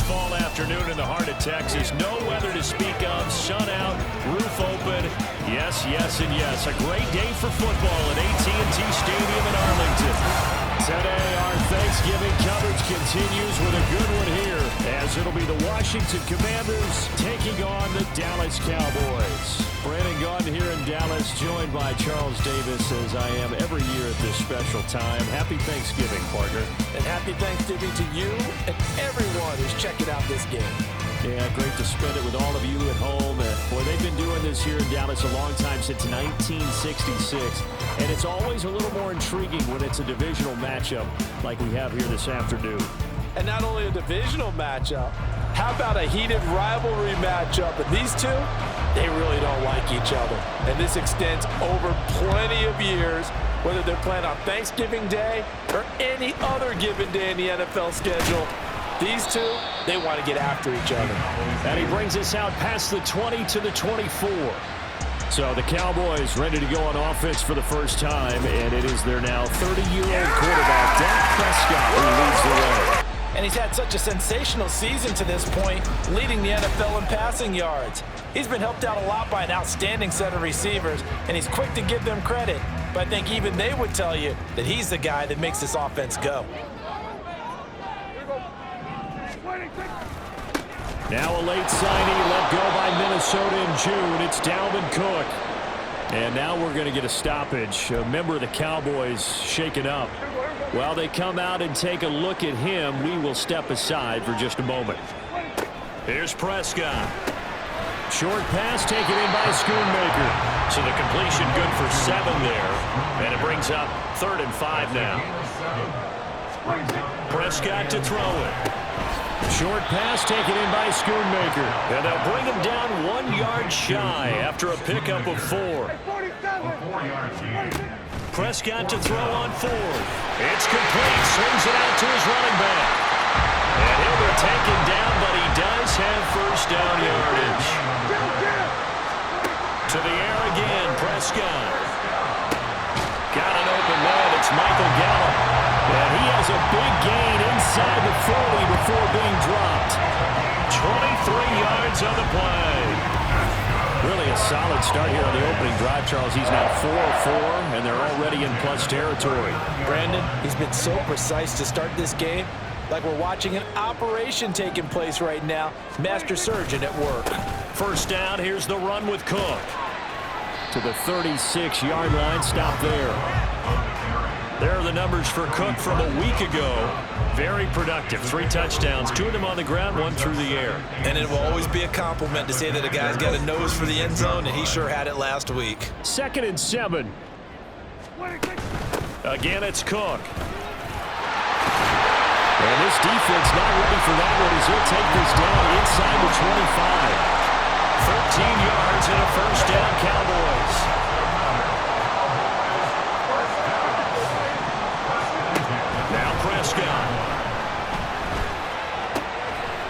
fall afternoon in the heart of Texas. No weather to speak of. Sun out, roof open. Yes, yes, and yes. A great day for football at AT&T Stadium in Arlington. Today, our Thanksgiving coverage continues with a good one here, as it'll be the Washington Commanders taking on the Dallas Cowboys. Brandon Gaudin here in Dallas, joined by Charles Davis, as I am every year at this special time. Happy Thanksgiving, partner. And happy Thanksgiving to you and everyone who's checking out this game. Yeah, great to spend it with all of you at home. Boy, they've been doing this here in Dallas a long time, since 1966. And it's always a little more intriguing when it's a divisional matchup like we have here this afternoon. And not only a divisional matchup, how about a heated rivalry matchup? And these two, they really don't like each other. And this extends over plenty of years, whether they're playing on Thanksgiving Day or any other given day in the NFL schedule. These two, they want to get after each other. And he brings us out past the 20 to the 24. So the Cowboys ready to go on offense for the first time, and it is their now 30-year-old quarterback, Dak Prescott, who leads the way. And he's had such a sensational season to this point, leading the NFL in passing yards. He's been helped out a lot by an outstanding set of receivers, and he's quick to give them credit. But I think even they would tell you that he's the guy that makes this offense go. Now a late signing let go by Minnesota in June. It's Dalvin Cook. And now we're going to get a stoppage. A member of the Cowboys shaken up. While they come out and take a look at him, we will step aside for just a moment. Here's Prescott. Short pass taken in by Schoonmaker. So the completion good for 7 there. And it brings up 3rd and 5 now. Prescott to throw it. Short pass taken in by Schoonmaker. And they'll bring him down 1 yard shy after a pickup of 4. Prescott to throw on 4th. It's complete. Swings it out to his running back. And he'll be taken down, but he does have first down yardage. To the air again, Prescott. Got an open man. It's Michael Gallup. And he has a big gain inside the 40 before being dropped. 23 yards on the play. Really a solid start here on the opening drive, Charles. He's now 4-4, and they're already in plus territory. Brandon, he's been so precise to start this game, like we're watching an operation taking place right now. Master surgeon at work. First down, here's the run with Cook. To the 36-yard line, stop there. There are the numbers for Cook from a week ago. Very productive. 3 touchdowns, 2 of them on the ground, 1 through the air. And it will always be a compliment to say that a guy's got a nose for the end zone, and he sure had it last week. 2nd and 7. Again, it's Cook. And this defense not ready for that one, as he'll take this down inside the 25. 13 yards and a first down, Cowboys. Prescott.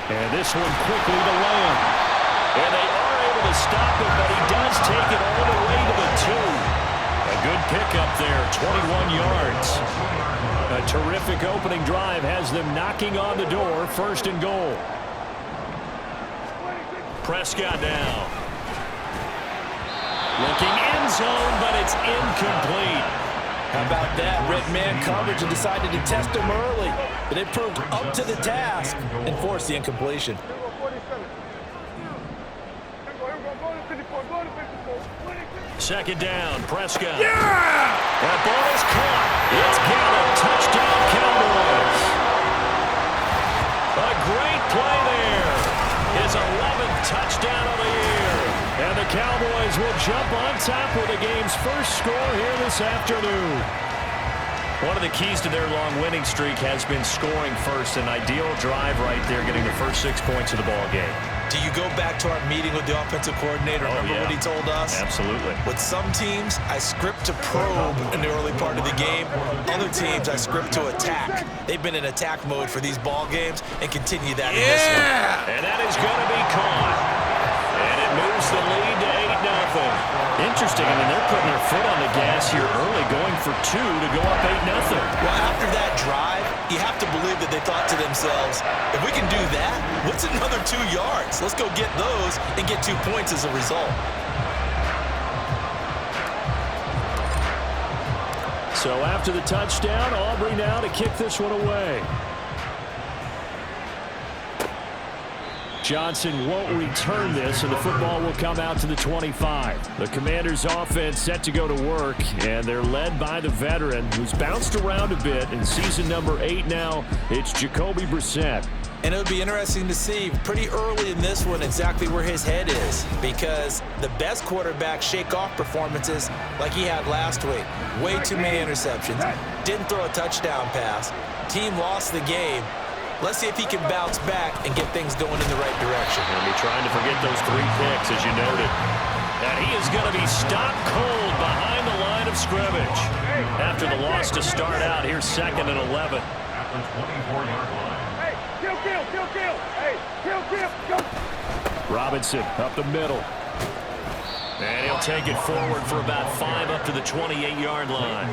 And this one quickly to Lamb. And they are able to stop it, but he does take it all the way to the 2. A good pickup there, 21 yards. A terrific opening drive has them knocking on the door, 1st and goal. Prescott now. Looking end zone, but it's incomplete. How about that? Red man coverage and decided to test him early. But it proved up to the task and forced the incompletion. Second down, Prescott. Yeah! That ball is caught. It's Gallup. Touchdown, Cowboys. A great play there. His 11th touchdown of the year. And the Cowboys will jump on top with the game's first score here this afternoon. One of the keys to their long winning streak has been scoring first. An ideal drive right there, getting the first 6 points of the ball game. Do you go back to our meeting with the offensive coordinator? Remember what he told us? Absolutely. With some teams, I script to probe in the early part of the game. Other teams, I script to attack. They've been in attack mode for these ball games and continue that in this one. And that is going to be caught. And it moves the lead to 8-0. Interesting. I mean, they're putting their foot on the gas here early, going for 2 to go up 8-0. Well, after that drive, you have to believe that they thought to themselves, themselves, if we can do that, what's another 2 yards? Let's go get those and get 2 points as a result. So after the touchdown, Aubrey now to kick this one away. Johnson won't return this, and the football will come out to the 25. The Commanders' offense set to go to work, and they're led by the veteran who's bounced around a bit in season number 8 now. It's Jacoby Brissett. And it would be interesting to see pretty early in this one exactly where his head is, because the best quarterbacks shake off performances like he had last week. Way too many interceptions. Didn't throw a touchdown pass. Team lost the game. Let's see if he can bounce back and get things going in the right direction. He'll be trying to forget those 3 picks, as you noted. And he is going to be stopped cold behind the line of scrimmage. After the loss to start out, here's 2nd and 11. At the 24-yard line. Hey, kill. Hey, kill, go. Robinson up the middle. And he'll take it forward for about 5 up to the 28-yard line.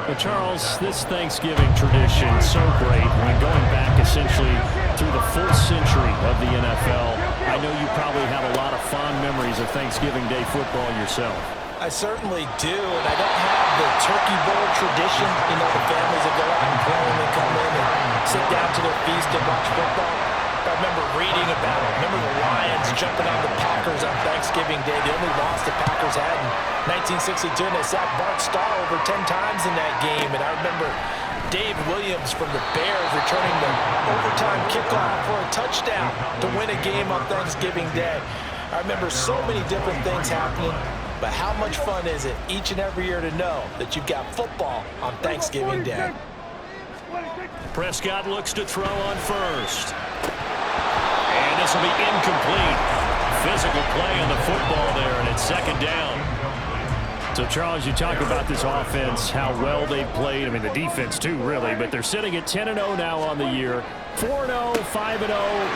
But Charles, this Thanksgiving tradition so great when going back essentially through the full century of the NFL. I know you probably have a lot of fond memories of Thanksgiving Day football yourself. I certainly do, and I don't have the turkey bowl tradition. You know, the families that go out and play and come in and sit down to their feast and watch football. I remember reading about it. Remember the Lions jumping on the Packers on Thanksgiving Day. The only loss the Packers had in 1962, and they sacked Bart Starr over 10 times in that game. And I remember Dave Williams from the Bears returning the overtime kickoff for a touchdown to win a game on Thanksgiving Day. I remember so many different things happening, but how much fun is it each and every year to know that you've got football on Thanksgiving Day? Prescott looks to throw on first. And this will be incomplete. Physical play on the football there, and it's 2nd down. So, Charles, you talk about this offense, how well they've played. I mean, the defense, too, really. But they're sitting at 10-0 now on the year. 4-0, 5-0,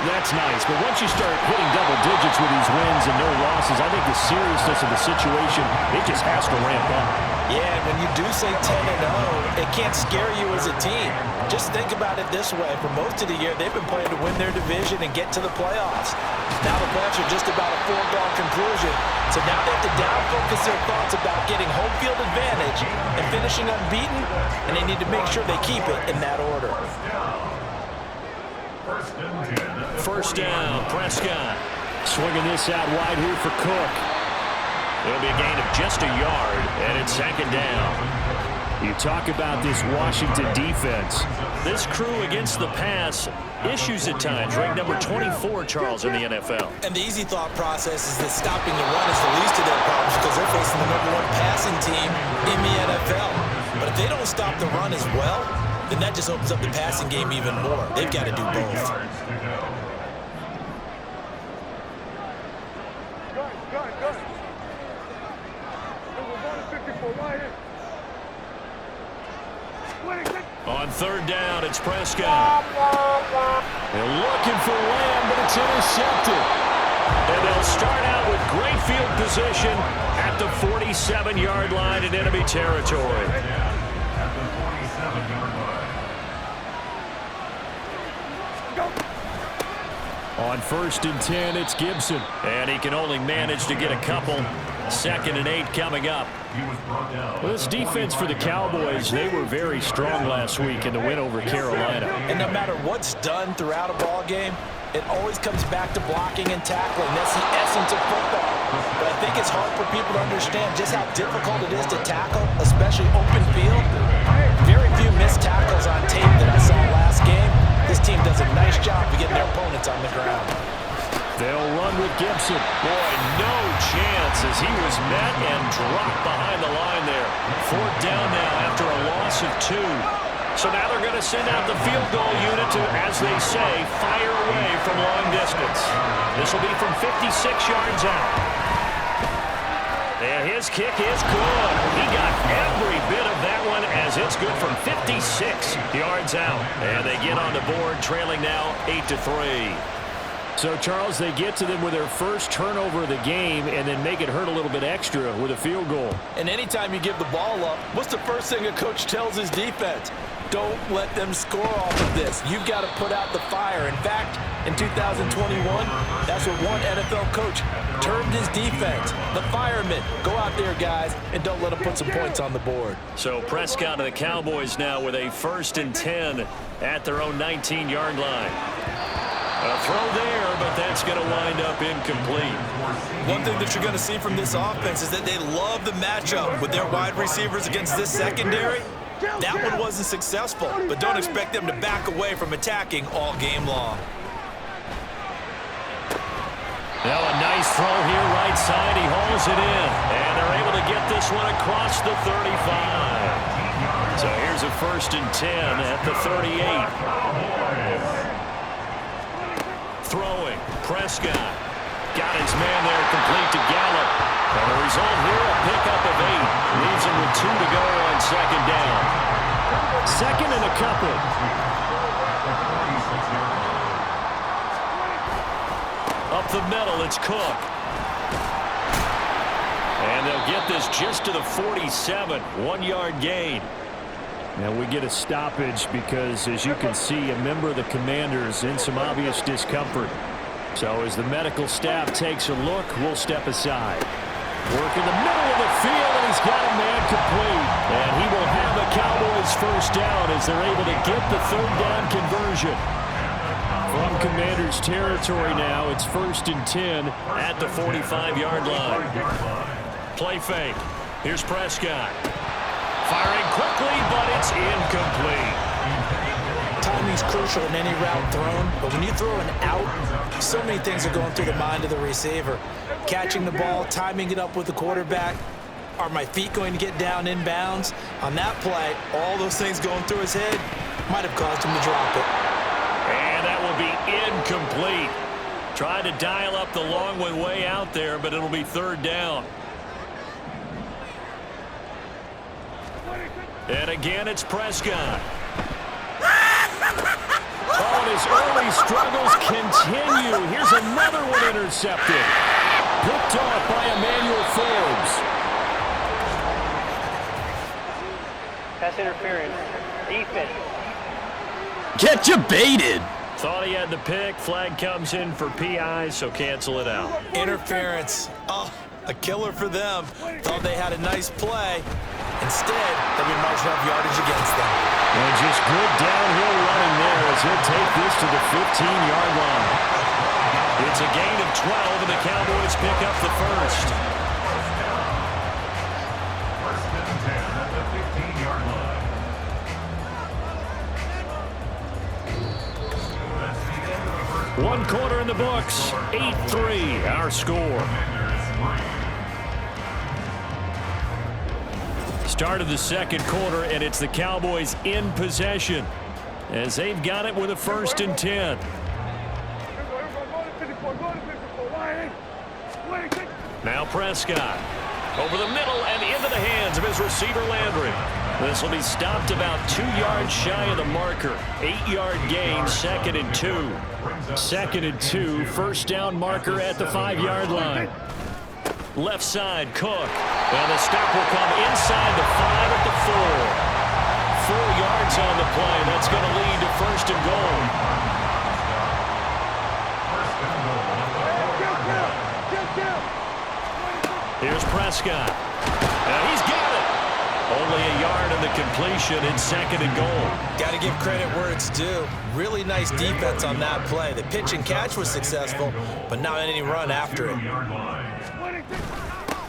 that's nice. But once you start hitting double digits with these wins and no losses, I think the seriousness of the situation, it just has to ramp up. Yeah, when you do say 10-0, it can't scare you as a team. Just think about it this way. For most of the year, they've been playing to win their division and get to the playoffs. Now the playoffs are just about a foregone conclusion. So now they have to down-focus their thoughts about getting home field advantage and finishing unbeaten, and they need to make sure they keep it in that order. First down, Prescott. Swinging this out wide here for Cook. It'll be a gain of just a yard, and it's 2nd down. You talk about this Washington defense. This crew against the pass, issues at times. Ranked number 24, Charles, in the NFL. And the easy thought process is that stopping the run is the least of their problems because they're facing the number 1 passing team in the NFL. But if they don't stop the run as well, then that just opens up the passing game even more. They've got to do both. On 3rd down, it's Prescott. They're looking for Lamb, but it's intercepted. And they'll start out with great field position at the 47-yard line in enemy territory. On 1st and 10, it's Gibson. And he can only manage to get a couple. 2nd and 8 coming up. Well, this defense for the Cowboys, they were very strong last week in the win over Carolina. And no matter what's done throughout a ball game, it always comes back to blocking and tackling. That's the essence of football. But I think it's hard for people to understand just how difficult it is to tackle, especially open field. Very few missed tackles on tape that I saw last game. This team does a nice job of getting their opponents on the ground. They'll run with Gibson. Boy, no chance as he was met and dropped behind the line there. 4th down now after a loss of 2. So now they're going to send out the field goal unit to, as they say, fire away from long distance. This will be from 56 yards out. And his kick is good. He got every bit of that one as it's good from 56 yards out. And they get on the board, trailing now 8-3. So, Charles, they get to them with their first turnover of the game and then make it hurt a little bit extra with a field goal. And anytime you give the ball up, what's the first thing a coach tells his defense? Don't let them score off of this. You've got to put out the fire. In fact, in 2021, that's what one NFL coach termed his defense. The firemen. Go out there, guys, and don't let them put some points on the board. So Prescott and the Cowboys now with a 1st and 10 at their own 19-yard line. A throw there, but that's going to wind up incomplete. One thing that you're going to see from this offense is that they love the matchup with their wide receivers against this secondary. That one wasn't successful, but don't expect them to back away from attacking all game long. Now a nice throw here, right side. He hauls it in, and they're able to get this one across the 35. So here's a 1st and 10 at the 38. Throwing, Prescott. Got his man there, complete to Gallup. And the result here, a pickup of 8. Leaves him with 2 to go on 2nd down. 2nd and a couple. Up the middle, it's Cook. And they'll get this just to the 47. 1-yard gain. Now we get a stoppage because, as you can see, a member of the Commanders in some obvious discomfort. So as the medical staff takes a look, we'll step aside. Work in the middle of the field, and he's got a man complete. And he will have the Cowboys 1st down as they're able to get the 3rd down conversion. From Commanders territory now, it's 1st and 10 at the 45-yard line. Play fake. Here's Prescott. Firing quickly, but it's incomplete. Timing's crucial in any route thrown, but when you throw an out, so many things are going through the mind of the receiver. Catching the ball, timing it up with the quarterback. Are my feet going to get down in bounds? On that play, all those things going through his head might have caused him to drop it. And that will be incomplete. Tried to dial up the long one way out there, but it'll be 3rd down. And again, it's Prescott. Oh, and his early struggles continue. Here's another one intercepted. Picked off by Emmanuel Forbes. Pass interference. Defense. Get you baited. Thought he had the pick. Flag comes in for PI, so cancel it out. Interference. Oh, a killer for them. Thought they had a nice play. Instead, they'll be marching off yardage against them. And just good downhill running there as he'll take this to the 15-yard line. It's a gain of 12, and the Cowboys pick up the 1st. 1st and 10 at the 15-yard line. One quarter in the books. 8-3, our score. Start of the 2nd quarter, and it's the Cowboys in possession as they've got it with a 1st and 10. Now Prescott over the middle and into the hands of his receiver Landry. This will be stopped about 2 yards shy of the marker. 8-yard gain, 2nd and 2. 2nd and 2, 1st down marker at the 5-yard line. Left side, Cook. And the stop will come inside the 5 at the 4. 4 yards on the play. That's going to lead to 1st and goal. Here's Prescott. And he's got it. Only a yard in the completion in 2nd and goal. Got to give credit where it's due. Really nice defense on that play. The pitch and catch was successful, but not any run after it.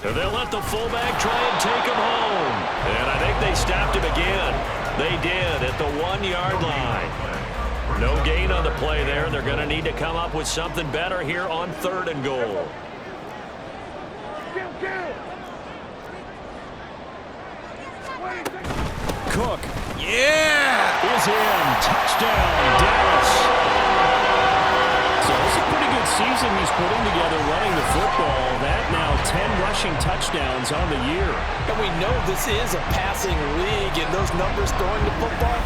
And they'll let the fullback try and take him home. And I think they stopped him again. They did at the 1-yard line. No gain on the play there. They're going to need to come up with something better here on 3rd and goal. Cook. Yeah! Is in. Touchdown, Dallas. So it's a pretty good season he's putting together running the football. That now 10 rushing touchdowns on the year. And we know this is a passing league, and those numbers throwing the football,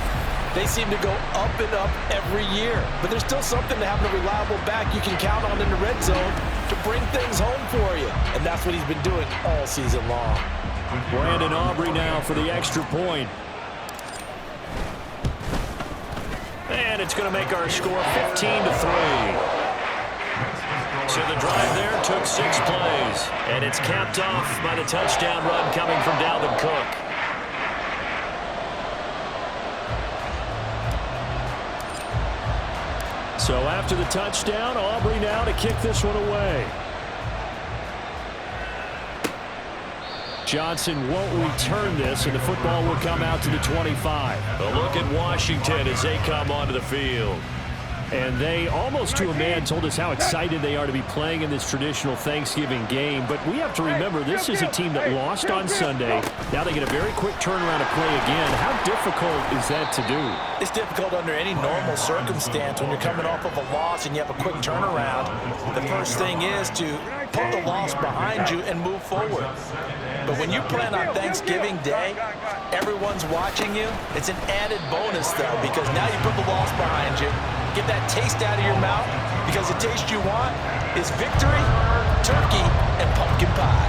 they seem to go up and up every year. But there's still something to having a reliable back you can count on in the red zone to bring things home for you. And that's what he's been doing all season long. Brandon Aubrey now for the extra point. And it's going to make our score 15-3. So the drive there took 6 plays. And it's capped off by the touchdown run coming from Dalvin Cook. So after the touchdown, Aubrey now to kick this one away. Johnson won't return this, and the football will come out to the 25. A look at Washington as they come onto the field. And they, almost to a man, told us how excited they are to be playing in this traditional Thanksgiving game. But we have to remember, this is a team that lost on Sunday. Now they get a very quick turnaround to play again. How difficult is that to do? It's difficult under any normal circumstance when you're coming off of a loss and you have a quick turnaround. The first thing is to put the loss behind you and move forward. But when you plan on Thanksgiving Day, everyone's watching you. It's an added bonus, though, because now you put the loss behind you. Get that taste out of your mouth, because the taste you want is victory, turkey, and pumpkin pie.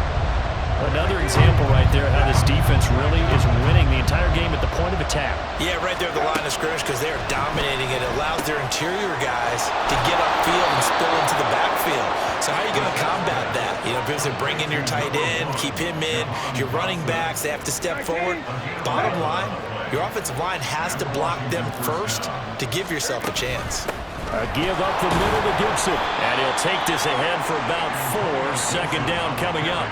Another example right there how this defense really is winning the entire game at the point of attack. Yeah, right there at the line of scrimmage, because they are dominating it. It allows their interior guys to get upfield and spill into the backfield. So how are you going to combat that? You know, because they're bringing your tight end, keep him in. Your running backs, they have to step forward. Bottom line, your offensive line has to block them first to give yourself a chance. A give up the middle to Gibson. And he'll take this ahead for about 4. Second down coming up.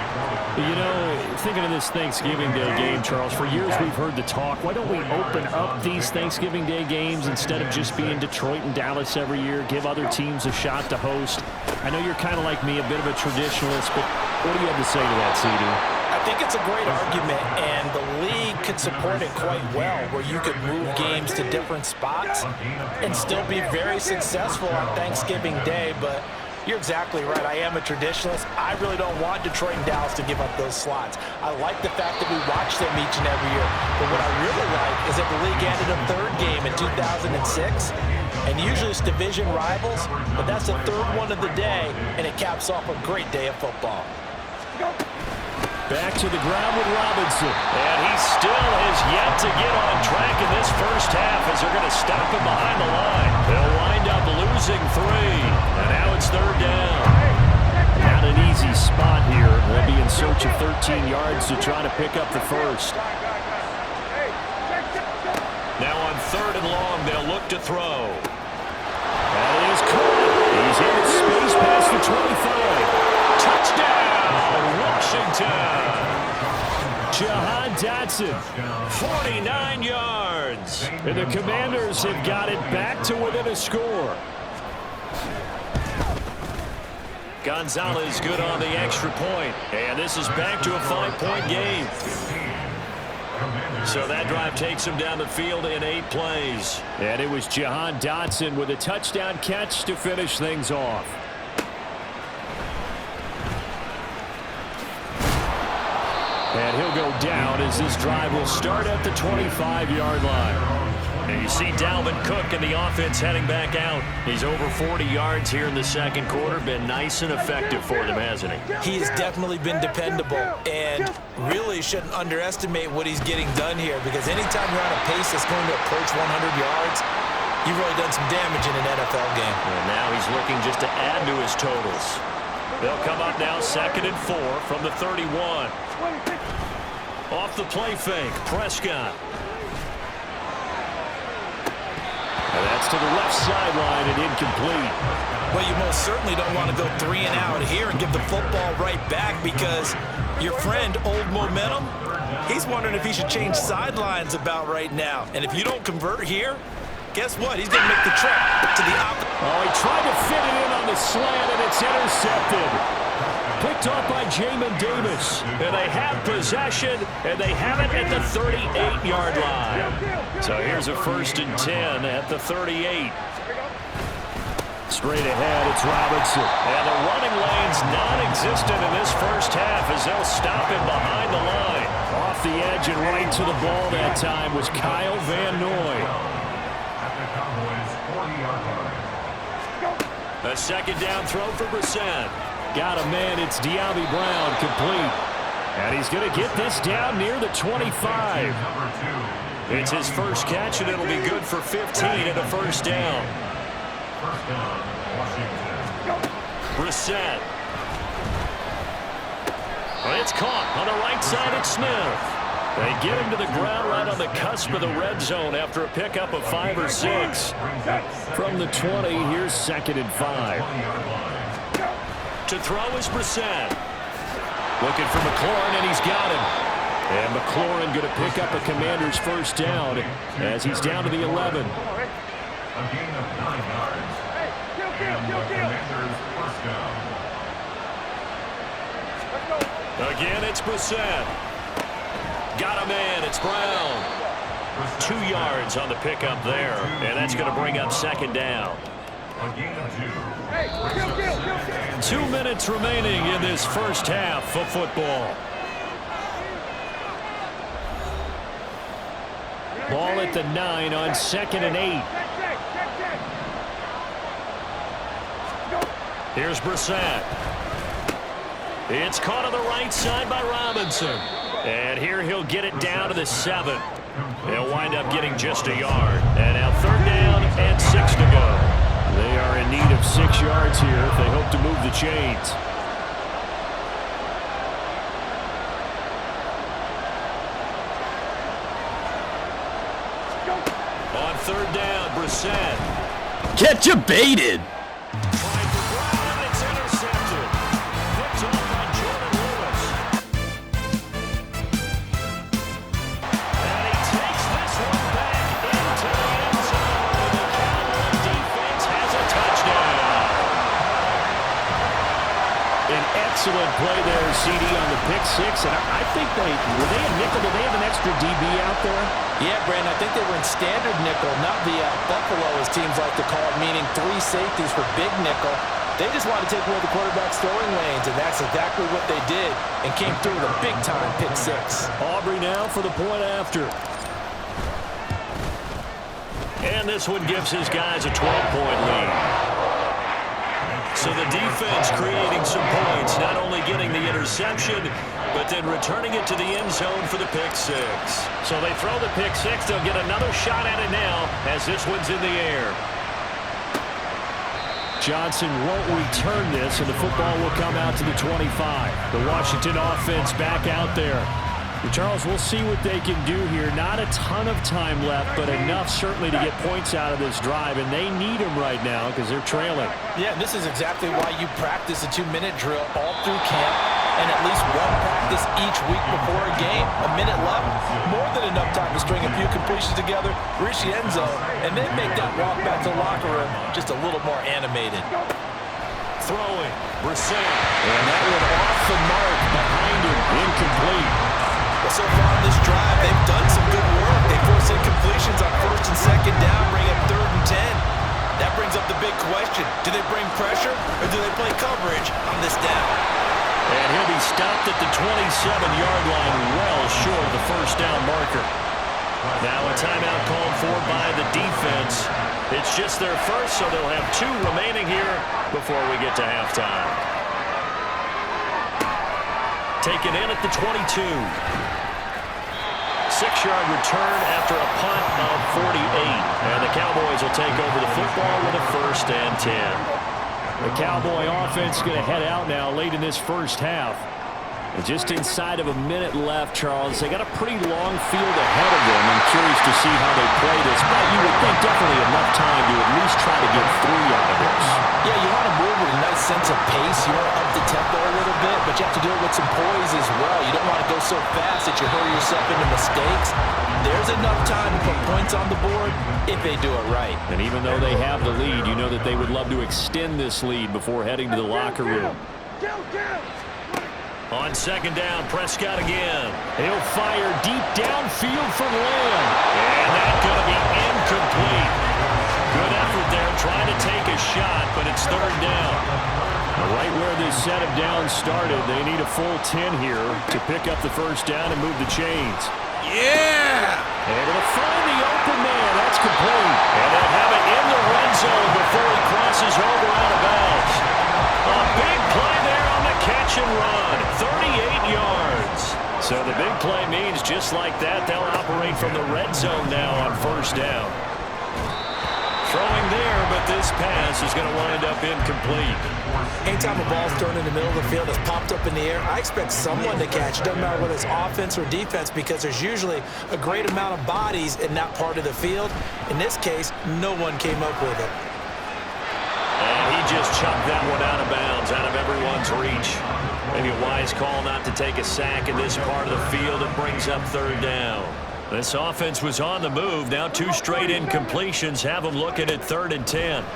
You know, thinking of this Thanksgiving Day game, Charles, for years we've heard the talk. Why don't we open up these Thanksgiving Day games instead of just being Detroit and Dallas every year, give other teams a shot to host? I know you're kind of like me, a bit of a traditionalist, but what do you have to say to that, CD? I think it's a great argument, and the league could support it quite well, where you could move games to different spots and still be very successful on Thanksgiving Day. But you're exactly right. I am a traditionalist. I really don't want Detroit and Dallas to give up those slots. I like the fact that we watch them each and every year. But what I really like is that the league added a 3rd game in 2006. And usually it's division rivals, but that's the 3rd one of the day, and it caps off a great day of football. Back to the ground with Robinson. And he still has yet to get on track in this first half as they're going to stop him behind the line. They'll wind up losing 3. And now it's 3rd down. Not an easy spot here. We'll be in search of 13 yards to try to pick up the first. Now on 3rd and long, they'll look to throw. That is caught. He's in space past the 25. Touchdown, Washington. Jahan Dotson, 49 yards. And the Commanders have got it back to within a score. Gonzalez good on the extra point. And this is back to a 5-point game. So that drive takes him down the field in 8 plays. And it was Jahan Dotson with a touchdown catch to finish things off. And he'll go down as this drive will start at the 25-yard line. And you see Dalvin Cook and the offense heading back out. He's over 40 yards here in the second quarter. Been nice and effective for them, hasn't he? He has definitely been dependable, and really shouldn't underestimate what he's getting done here, because anytime you're on a pace that's going to approach 100 yards, you've really done some damage in an NFL game. And now he's looking just to add to his totals. They'll come up now 2nd and 4 from the 31. Off the play fake, Prescott. And that's to the left sideline and incomplete. Well, you most certainly don't want to go 3 and out here and give the football right back, because your friend, Old Momentum, he's wondering if he should change sidelines about right now. And if you don't convert here, guess what? He's going to make the trip to the opposite. Oh, he tried to fit it in on the slant, and it's intercepted. Picked off by Jamin Davis. And they have possession, and they have it at the 38-yard line. So here's a 1st and 10 at the 38. Straight ahead, it's Robinson. And the running lane's non-existent in this first half as they'll stop him behind the line. Off the edge and right to the ball that time was Kyle Van Noy. A 2nd down throw for Brissett. Got a man, it's De'Ami Brown, complete. And he's going to get this down near the 25. It's his first catch, and it'll be good for 15 and a first down. Brissett. It's caught on the right side at Smith. They get him to the ground right on the cusp of the red zone after a pickup of 5 or 6. From the 20, here's 2nd and 5. To throw is Brissett. Looking for McLaurin, and he's got him. And McLaurin going to pick up a Commander's first down as he's down to the 11. A gain of 9 yards. And the Commander's first down. Again, it's Brissett. Got a man. It's Brown. 2 yards on the pickup there, and that's going to bring up 2nd down. A gain of 2. 2 minutes remaining in this first half of football. Ball at the 9 on 2nd and 8. Here's Brissett. It's caught on the right side by Robinson. And here he'll get it down to the 7. They'll wind up getting just a yard. And now 3rd down and 6 to go. They are in need of 6 yards here if they hope to move the chains. On 3rd down, Brissett. Get you baited. Excellent play there, CD, on the pick 6. And I think were they a nickel? Did they have an extra DB out there? Yeah, Brandon, I think they were in standard nickel, not the buffalo, as teams like to call it, meaning 3 safeties for big nickel. They just wanted to take away the quarterback's throwing lanes, and that's exactly what they did, and came through with a big-time pick 6. Aubrey now for the point after. And this one gives his guys a 12-point lead. So the defense creating some points, not only getting the interception, but then returning it to the end zone for the pick 6. So they throw the pick 6. They'll get another shot at it now as this one's in the air. Johnson won't return this, and the football will come out to the 25. The Washington offense back out there. Charles, we'll see what they can do here. Not a ton of time left, but enough certainly to get points out of this drive, and they need them right now because they're trailing. Yeah, this is exactly why you practice a 2-minute drill all through camp and at least one practice each week before a game. A minute left, more than enough time to string a few completions together, reach the end zone, and then make that walk back to the locker room just a little more animated. Throwing, Brissett, and that one off the mark behind him, incomplete. Well, so far on this drive, they've done some good work. They force incompletions on 1st and 2nd down, bring up 3rd and 10. That brings up the big question. Do they bring pressure, or do they play coverage on this down? And he'll be stopped at the 27-yard line, well short of the first down marker. Now a timeout called for by the defense. It's just their first, so they'll have 2 remaining here before we get to halftime. Taken in at the 22. 6-yard return after a punt of 48. And the Cowboys will take over the football with a 1st and 10. The Cowboy offense going to head out now late in this first half. And just inside of a minute left, Charles. They got a pretty long field ahead of them. I'm curious to see how they play this. But you would think definitely enough time to at least try to get 3 out of this. Yeah, you want to move with a nice sense of pace. You want to up the tempo a little bit, but you have to do it with some poise as well. You don't want to go so fast that you hurry yourself into mistakes. There's enough time to put points on the board if they do it right. And even though they have the lead, you know that they would love to extend this lead before heading to the locker room. On 2nd down, Prescott again. He'll fire deep downfield for Lamb. And that's going to be incomplete. Good effort there, trying to take a shot, but it's 3rd down. Right where this set of downs started, they need a full 10 here to pick up the first down and move the chains. Yeah! Able to find the open man. That's complete. And they'll have it in the red zone before he crosses over out of bounds. A big play there on the catch and run. 38 yards. So the big play means just like that, they'll operate from the red zone now on first down. Throwing there, but this pass is going to wind up incomplete. Anytime a ball's thrown in the middle of the field that's popped up in the air, I expect someone to catch it. Doesn't matter whether it's offense or defense, because there's usually a great amount of bodies in that part of the field. In this case, no one came up with it. And he just chucked that one out of bounds, out of everyone's reach. Maybe a wise call not to take a sack in this part of the field. It brings up third down. This offense was on the move. Now 2 straight incompletions have them looking at 3rd and 10. Now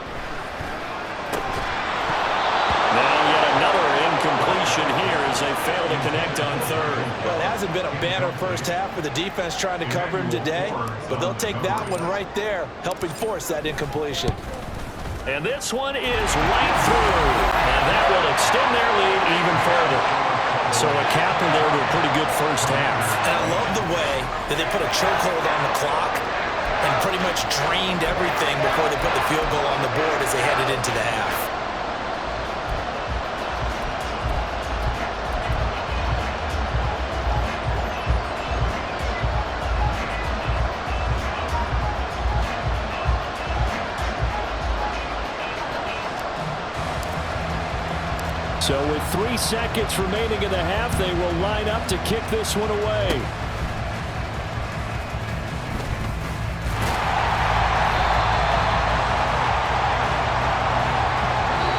yet another incompletion here as they fail to connect on 3rd. Well, it hasn't been a banner first half for the defense trying to cover him today, but they'll take that one right there, helping force that incompletion. And this one is right through. And that will extend their lead even further. So a capper there to a pretty good first half. And I love the way that they put a chokehold on the clock and pretty much drained everything before they put the field goal on the board as they headed into the half. So with 3 seconds remaining in the half, they will line up to kick this one away.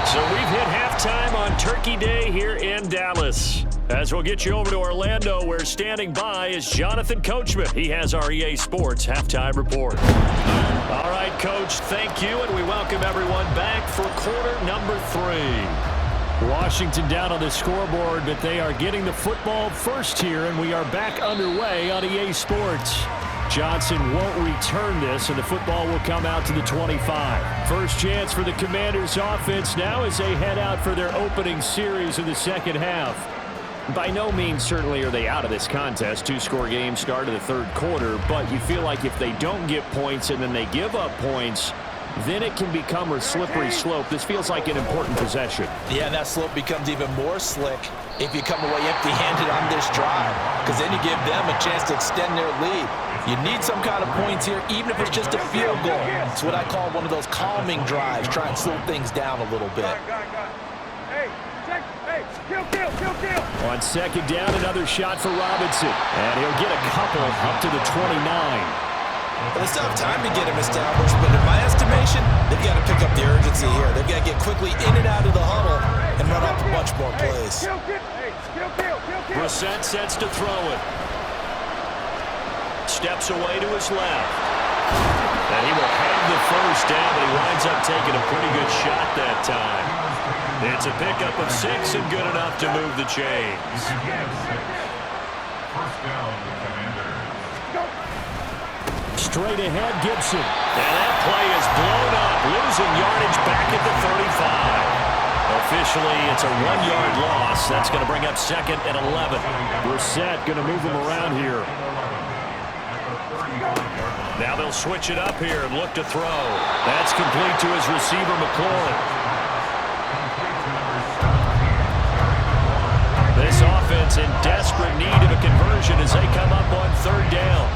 So we've hit halftime on Turkey Day here in Dallas. As we'll get you over to Orlando, where standing by is Jonathan Coachman. He has our EA Sports halftime report. All right, Coach, thank you, and we welcome everyone back for quarter number 3. Washington down on the scoreboard, but they are getting the football first here, and we are back underway on EA Sports. Johnson won't return this, and the football will come out to the 25. First chance for the Commanders' offense now as they head out for their opening series of the second half. By no means certainly are they out of this contest. 2-score game start of the 3rd quarter, but you feel like if they don't get points and then they give up points, then it can become a slippery slope. This feels like an important possession. Yeah, and that slope becomes even more slick if you come away empty-handed on this drive, because then you give them a chance to extend their lead. You need some kind of points here, even if it's just a field goal. It's what I call one of those calming drives, try and slow things down a little bit. On second down, another shot for Robinson. And he'll get a couple up to the 29. Well, they still have time to get him established, but in my estimation, they've got to pick up the urgency here. They've got to get quickly in and out of the huddle and run off a bunch more plays. Brissett sets to throw it. Steps away to his left. And he will have the first down, but he winds up taking a pretty good shot that time. It's a pickup of 6 and good enough to move the chains. First down, Commanders. Straight ahead, Gibson. And that play is blown up, losing yardage back at the 35. Officially, it's a 1-yard loss. That's going to bring up 2nd and 11. Brissett going to move him around here. Now they'll switch it up here and look to throw. That's complete to his receiver, McLaurin. This offense in desperate need of a conversion as they come up on 3rd down.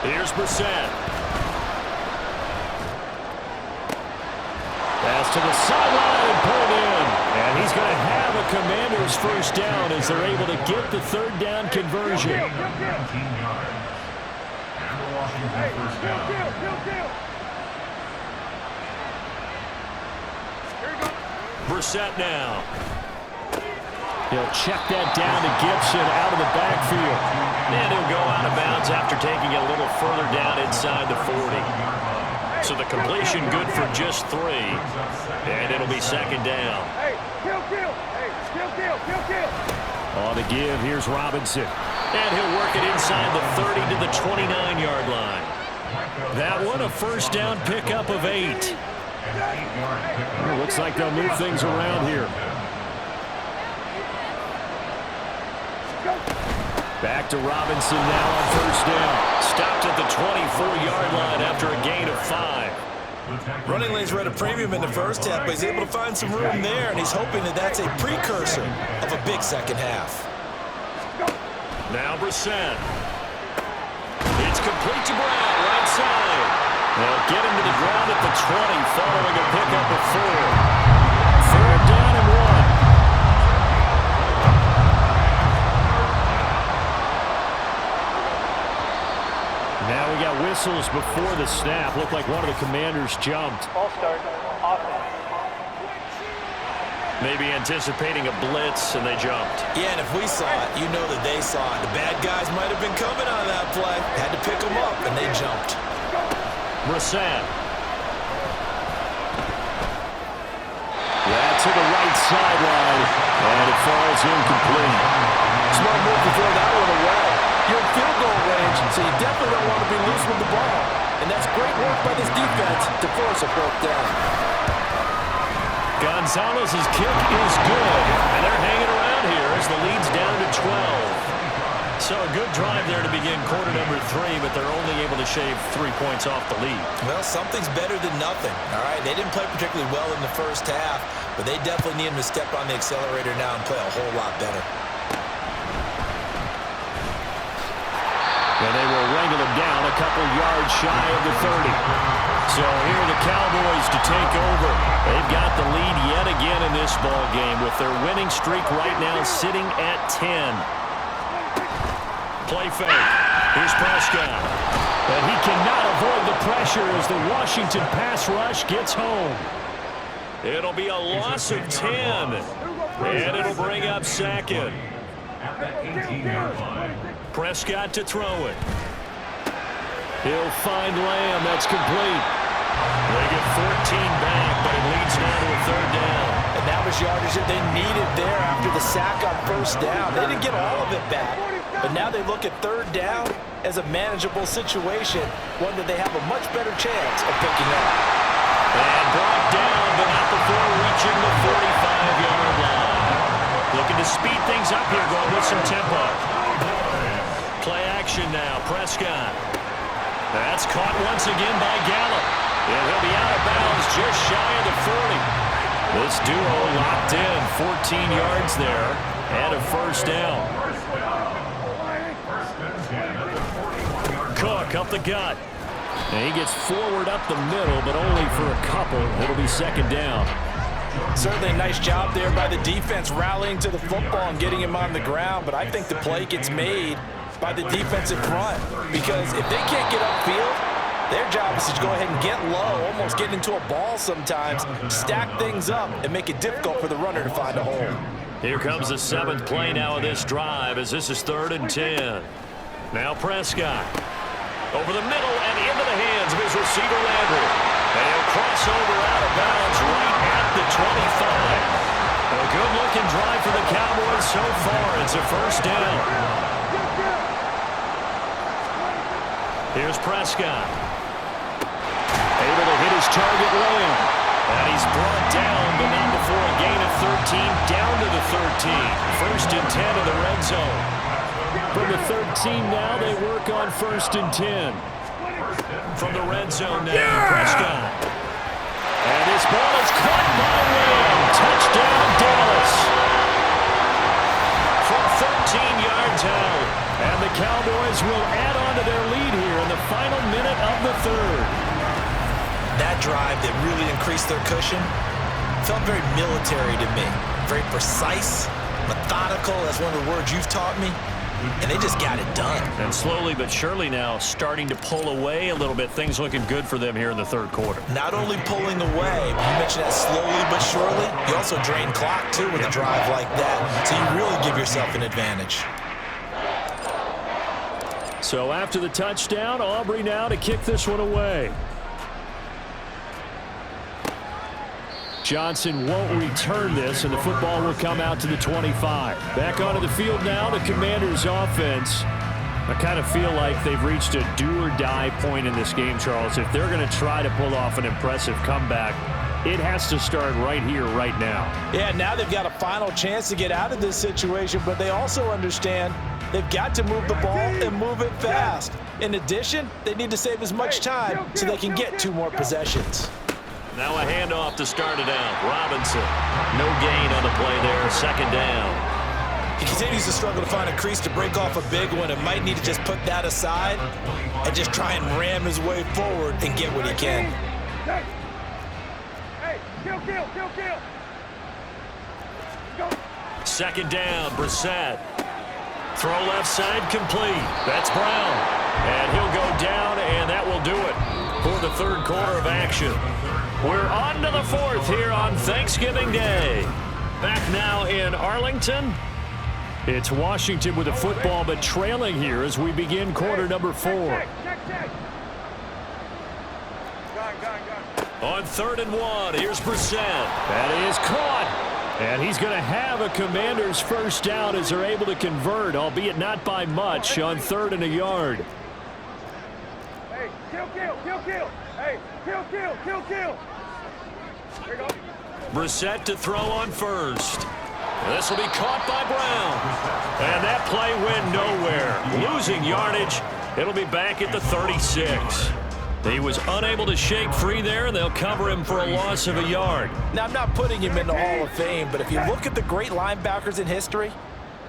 Here's Brissett. Pass to the sideline and pulled in. And he's going to have a Commander's first down as they're able to get the 3rd down conversion. 19 yards. And the Washington first down. Brissett now. He'll check that down to Gibson out of the backfield. And he'll go out of bounds after taking it a little further down inside the 40. So the completion good for just 3. And it'll be 2nd down. On the give, here's Robinson. And he'll work it inside the 30 to the 29-yard line. That one, a first down pickup of 8. Well, looks like they'll move things around here. Back to Robinson now on first down. Stopped at the 24-yard line after a gain of 5. Running lanes were at a premium in the first half, but he's able to find some room there, and he's hoping that that's a precursor of a big second half. Now Brissett. It's complete to Brown, right side. They'll get him to the ground at the 20, following a pickup of 4. Third down and 1. Now we got whistles before the snap. Looked like one of the Commanders jumped. Ball start, offense. Maybe anticipating a blitz, and they jumped. Yeah, and if we saw it, you know that they saw it. The bad guys might have been coming on that play. Had to pick them up, and they jumped. Brissett. That's to the right sideline, and it falls incomplete. Smart move to throw that one away. You're in field goal range, so you definitely don't want to be loose with the ball. And that's great work by this defense to force a fourth down. Gonzalez's kick is good, and they're hanging around here as the lead's down to 12. So a good drive there to begin quarter number 3, but they're only able to shave 3 points off the lead. Well, something's better than nothing, all right? They didn't play particularly well in the first half, but they definitely need them to step on the accelerator now and play a whole lot better. And they will wrangle him down a couple yards shy of the 30. So here are the Cowboys to take over. They've got the lead yet again in this ball game with their winning streak right now sitting at 10. Play fake. Here's Prescott. But he cannot avoid the pressure as the Washington pass rush gets home. It'll be a loss of 10. And it'll bring up second. At the 18-yard line. Prescott to throw it. He'll find Lamb. That's complete. They get 14 back, but it leads now to a third down. And that was yardage that they needed there after the sack on first down. They didn't get all of it back, but now they look at third down as a manageable situation, one that they have a much better chance of picking up. And brought down, but not before reaching the 45-yard line. Looking to speed things up here, going with some tempo. Play action now, Prescott. That's caught once again by Gallup. And he'll be out of bounds just shy of the 40. This duo locked in, 14 yards there, and a first down. Cook up the gut. And he gets forward up the middle, but only for a couple. It'll be second down. Certainly a nice job there by the defense rallying to the football and getting him on the ground, but I think the play gets made by the defensive front, because if they can't get upfield, their job is to go ahead and get low, almost get into a ball sometimes, stack things up, and make it difficult for the runner to find a hole. Here comes the 7th play now of this drive as this is 3rd and 10. Now Prescott. Over the middle and into the hands of his receiver Landry. And he'll cross over out of bounds right at the 25. A good-looking drive for the Cowboys so far. It's a first down. Here's Prescott. Able to hit his target Lamb. And he's brought down, but not before a gain of 13, down to the 13. 1st and 10 in the red zone. From the 13 now, they work on 1st and 10. From the red zone now, Prescott. And this ball is caught by Lamb. Touchdown, Dallas. From 13 yards out. And the Cowboys will add on to their lead here in the final minute of the 3rd. That drive that really increased their cushion felt very military to me. Very precise, methodical, that's one of the words you've taught me. And they just got it done. And slowly but surely now starting to pull away a little bit. Things looking good for them here in the 3rd quarter. Not only pulling away, but you mentioned that slowly but surely. You also drain clock, too, with a drive like that. So you really give yourself an advantage. So after the touchdown, Aubrey now to kick this one away. Johnson won't return this, and the football will come out to the 25. Back onto the field now, the Commanders' offense. I kind of feel like they've reached a do-or-die point in this game, Charles. If they're going to try to pull off an impressive comeback, it has to start right here, right now. Yeah, now they've got a final chance to get out of this situation, but they also understand they've got to move the ball and move it fast. In addition, they need to save as much time so they can get 2 more possessions. Now a handoff to start it out. Robinson, no gain on the play there, 2nd down. He continues to struggle to find a crease to break off a big one and might need to just put that aside and just try and ram his way forward and get what he can. Hey, kill. Go. Second down, Brissett. Throw left side complete. That's Brown. And he'll go down, and that will do it for the third quarter of action. We're on to the fourth here on Thanksgiving Day. Back now in Arlington. It's Washington with the football, but trailing here as we begin quarter number 4. On 3rd and 1, here's Brissett. That is caught. And he's going to have a Commander's first down as they're able to convert, albeit not by much, on 3rd and a yard. Hey, kill. Hey, kill. Here you go. Brissett to throw on first. This will be caught by Brown. And that play went nowhere. Losing yardage. It'll be back at the 36. He was unable to shake free there, and they'll cover him for a loss of a yard. Now, I'm not putting him in the Hall of Fame, but if you look at the great linebackers in history,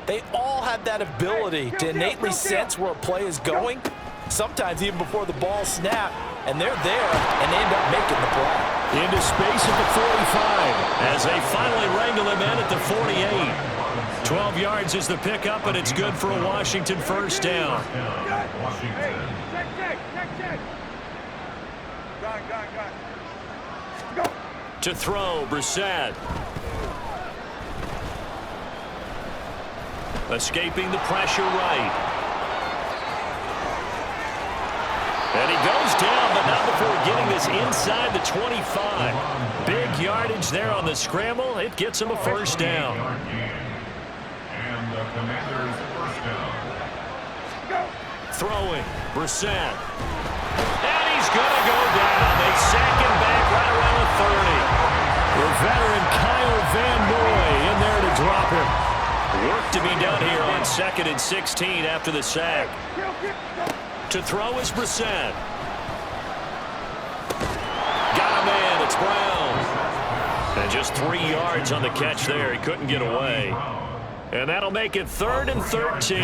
they all have that ability to innately sense where a play is going, sometimes even before the ball snapped, and they're there, and they end up making the play. Into space at the 45 as they finally wrangle him in at the 48. 12 yards is the pickup, and it's good for a Washington first down. Go. To throw, Brissett. Escaping the pressure right. And he goes down, but not before getting this inside the 25. Big yardage there on the scramble. It gets him a first down. And the Commanders' first down. Throwing, Brissett. And he's going to go down. They sack him back right around the 30. The veteran Kyle Van Noy in there to drop him. Work to be done here on 2nd and 16 after the sack. To throw is Brissett. Got a man. It's Brown. And just 3 yards on the catch there. He couldn't get away. And that'll make it 3rd and 13.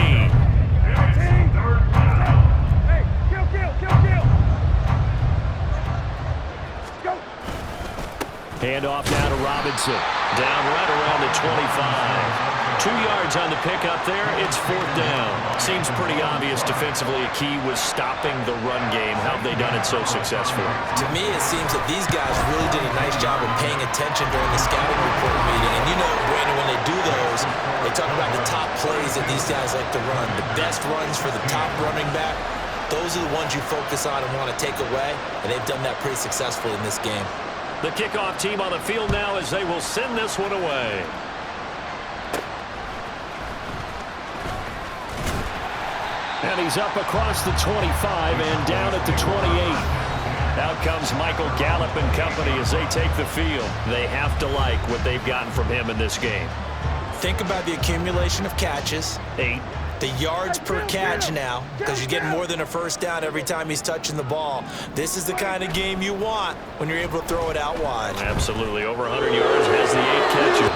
Handoff now to Robinson. Down right around the 25. 2 yards on the pickup there. It's 4th down. Seems pretty obvious defensively a key was stopping the run game. How have they done it so successfully? To me, it seems that these guys really did a nice job of paying attention during the scouting report meeting. And you know, Brandon, when they do those, they talk about the top plays that these guys like to run. The best runs for the top running back. Those are the ones you focus on and want to take away. And they've done that pretty successfully in this game. The kickoff team on the field now as they will send this one away. And he's up across the 25 and down at the 28. Out comes Michael Gallup and company as they take the field. They have to like what they've gotten from him in this game. Think about the accumulation of catches. 8. The yards per catch now, because you're getting more than a first down every time he's touching the ball. This is the kind of game you want when you're able to throw it out wide. Absolutely. Over 100 yards, has the 8 catches.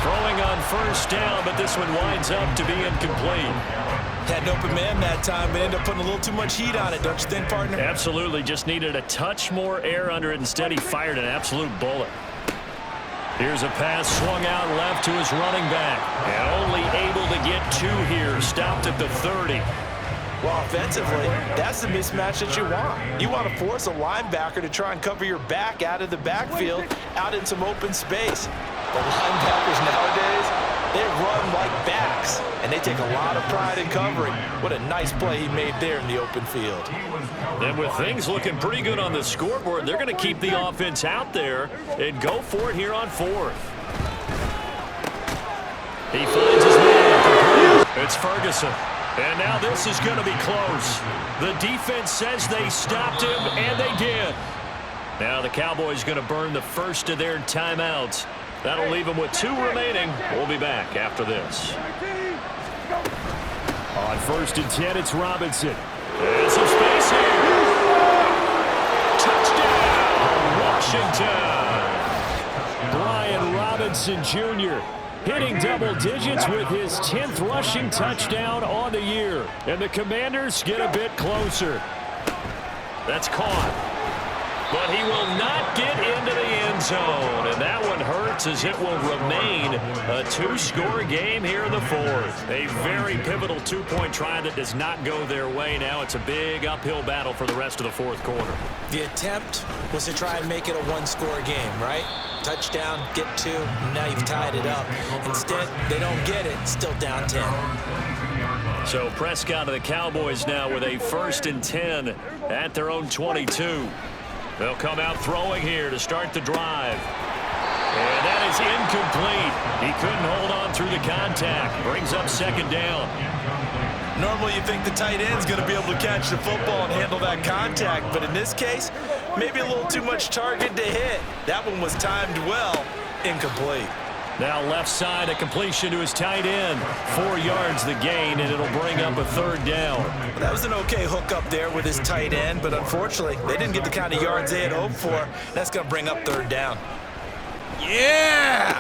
Throwing on first down, but this one winds up to be incomplete. Had an open man that time, but ended up putting a little too much heat on it, don't you think, partner? Absolutely. Just needed a touch more air under it. Instead, he fired an absolute bullet. Here's a pass swung out left to his running back. And only able to get 2 here. Stopped at the 30. Well, offensively, that's the mismatch that you want. You want to force a linebacker to try and cover your back out of the backfield, out in some open space. The linebackers nowadays, they run like backs, and they take a lot of pride in covering. What a nice play he made there in the open field. And with things looking pretty good on the scoreboard, they're going to keep the offense out there and go for it here on 4th. He finds his man. It's Ferguson. And now this is going to be close. The defense says they stopped him, and they did. Now the Cowboys going to burn the first of their timeouts. That'll leave them with 2 remaining. We'll be back after this. On 1st and 10, it's Robinson. And some space here. Touchdown, Washington. Brian Robinson Jr. hitting double digits with his 10th rushing touchdown on the year. And the Commanders get a bit closer. That's caught. But he will not get into the end zone. And that one hurts as it will remain a 2-score game here in the fourth. A very pivotal two-point try that does not go their way. Now it's a big uphill battle for the rest of the fourth quarter. The attempt was to try and make it a one-score game, right? Touchdown, get 2, now you've tied it up. Instead, they don't get it, still down 10. So Prescott of the Cowboys now with a 1st and 10 at their own 22. They'll come out throwing here to start the drive. And that is incomplete. He couldn't hold on through the contact. Brings up 2nd down. Normally you think the tight end's going to be able to catch the football and handle that contact, but in this case, maybe a little too much target to hit. That one was timed well, incomplete. Now left side, a completion to his tight end. 4 yards the gain, and it'll bring up a 3rd down. Well, that was an okay hook up there with his tight end, but unfortunately, they didn't get the kind of yards they had hoped for. That's going to bring up 3rd down. Yeah!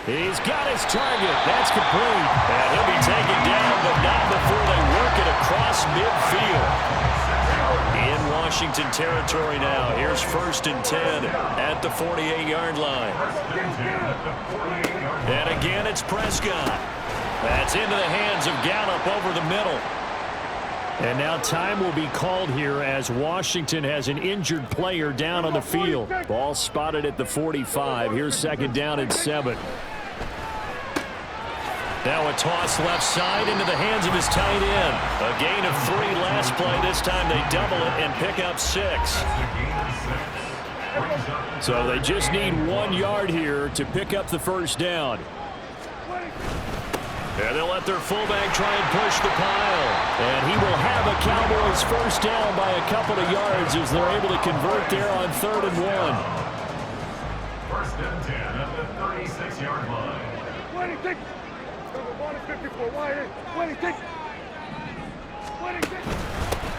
He's got his target. That's complete. And he'll be taken down, but not before they work it across midfield. In Washington territory now. Here's 1st and 10 at the 48-yard line. And again, it's Prescott. That's into the hands of Gallup over the middle. And now time will be called here as Washington has an injured player down on the field. Ball spotted at the 45. Here's 2nd down and 7. Now a toss left side into the hands of his tight end. A gain of 3 last play. This time they double it and pick up 6. So they just need 1 yard here to pick up the 1st down. And they'll let their fullback try and push the pile. And he will have a Cowboys 1st down by a couple of yards as they're able to convert there on 3rd and 1. 1st and 10 at the 36-yard line.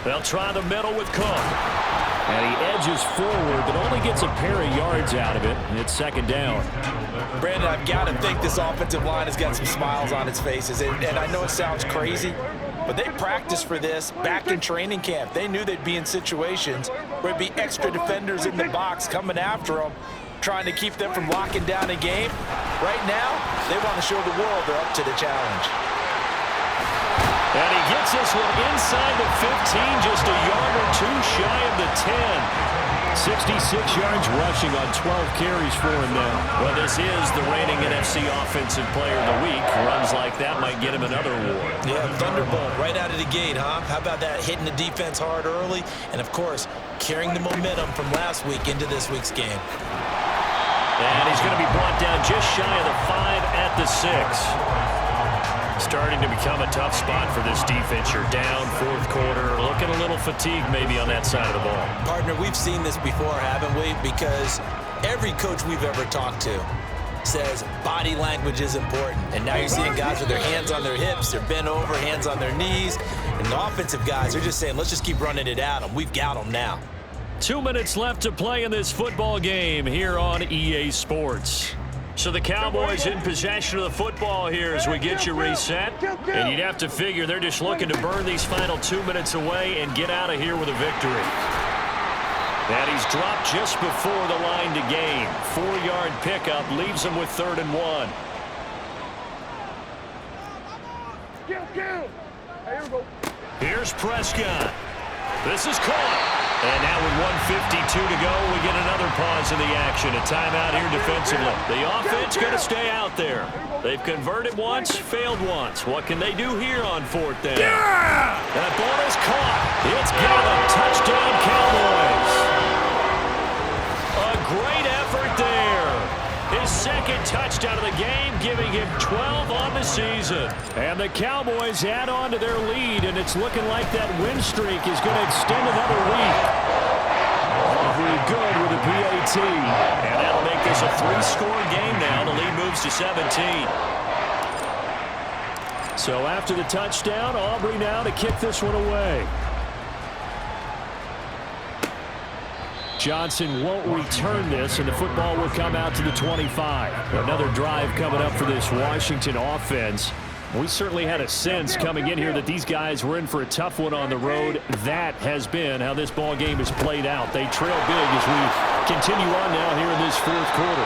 They'll try the middle with Cook. And he edges forward, but only gets a pair of yards out of it. And it's 2nd down. Brandon, I've got to think this offensive line has got some smiles on its faces. And I know it sounds crazy, but they practiced for this back in training camp. They knew they'd be in situations where there'd be extra defenders in the box coming after them, trying to keep them from locking down a game. Right now, they want to show the world they're up to the challenge. And he gets this one inside the 15, just a yard or 2 shy of the 10. 66 yards rushing on 12 carries for him now. Well, this is the reigning NFC Offensive Player of the Week. Runs like that might get him another award. Yeah, Thunderbolt right out of the gate, huh? How about that, hitting the defense hard early? And, of course, carrying the momentum from last week into this week's game. And he's going to be brought down just shy of the 5 at the 6. Starting to become a tough spot for this defense. You're down 4th quarter, looking a little fatigued maybe on that side of the ball. Partner, we've seen this before, haven't we? Because every coach we've ever talked to says body language is important. And now you're seeing guys with their hands on their hips, they're bent over, hands on their knees. And the offensive guys are just saying, let's just keep running it at them. We've got them now. 2 minutes left to play in this football game here on EA Sports. So the Cowboys in possession of the football here as we get you reset. And you'd have to figure they're just looking to burn these final 2 minutes away and get out of here with a victory. And he's dropped just before the line to gain. 4-yard pickup leaves him with 3rd and 1. Here's Prescott. This is caught. And now with 1:52 to go, we get another pause in the action. A timeout here defensively. The offense going to stay out there. They've converted once, failed once. What can they do here on 4th down? Yeah! That ball is caught. It's Gallup. Touchdown, Cowboys. A great effort there. His 2nd touchdown of the game, giving him 12 on the season. And the Cowboys add on to their lead, and it's looking like that win streak is going to extend another week. Very good with a PAT. And that'll make this a 3-score game now. The lead moves to 17. So after the touchdown, Aubrey now to kick this one away. Johnson won't return this, and the football will come out to the 25. Another drive coming up for this Washington offense. We certainly had a sense coming in here that these guys were in for a tough one on the road. That has been how this ball game has played out. They trail big as we continue on now here in this fourth quarter.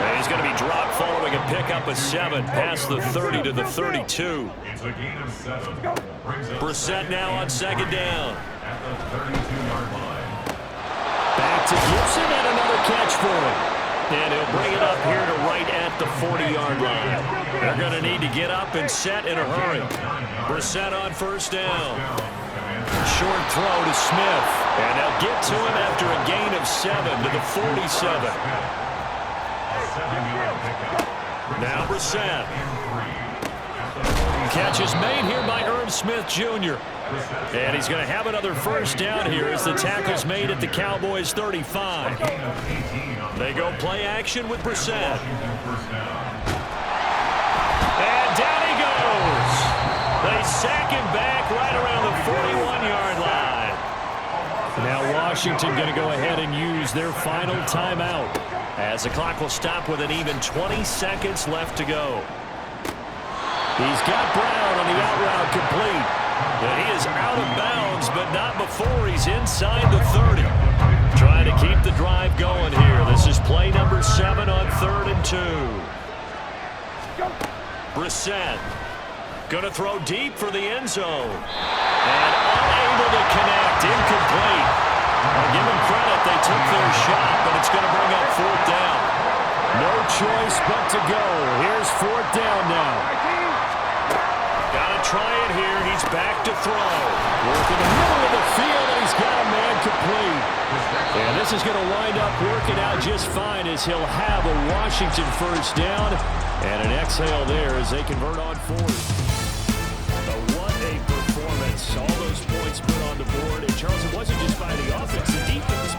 And he's going to be dropped following a pickup of 7 past the 30 to the 32. It's a gain of 7. Brissett now on second down. At the 32-yard line. Back to Gibson and another catch for him. And he'll bring it up here to right at the 40-yard line. They're going to need to get up and set in a hurry. Brissett on first down. Short throw to Smith. And they'll get to him after a gain of 7 to the 47. Now Brissett. Catch is made here by Irv Smith Jr. And he's going to have another first down here as the tackle's made at the Cowboys' 35. They go play action with Brissett. And down he goes. They sack him back right around the 41-yard line. Now Washington going to go ahead and use their final timeout as the clock will stop with an even 20 seconds left to go. He's got Brown on the out route complete. And he is out of bounds, but not before he's inside the 30. Trying to keep the drive going here. This is play number 7 on 3rd and 2. Brissett going to throw deep for the end zone. And unable to connect, incomplete. I'll give them credit, they took their shot, but it's going to bring up 4th down. No choice but to go. Here's 4th down now. Got to try it here. He's back to throw. Working in the middle of the field, and he's got a man complete. And this is going to wind up working out just fine as he'll have a Washington first down. And an exhale there as they convert on 4th. But what a performance. All those points put on the board. And Charles, it wasn't just by the offense. The defense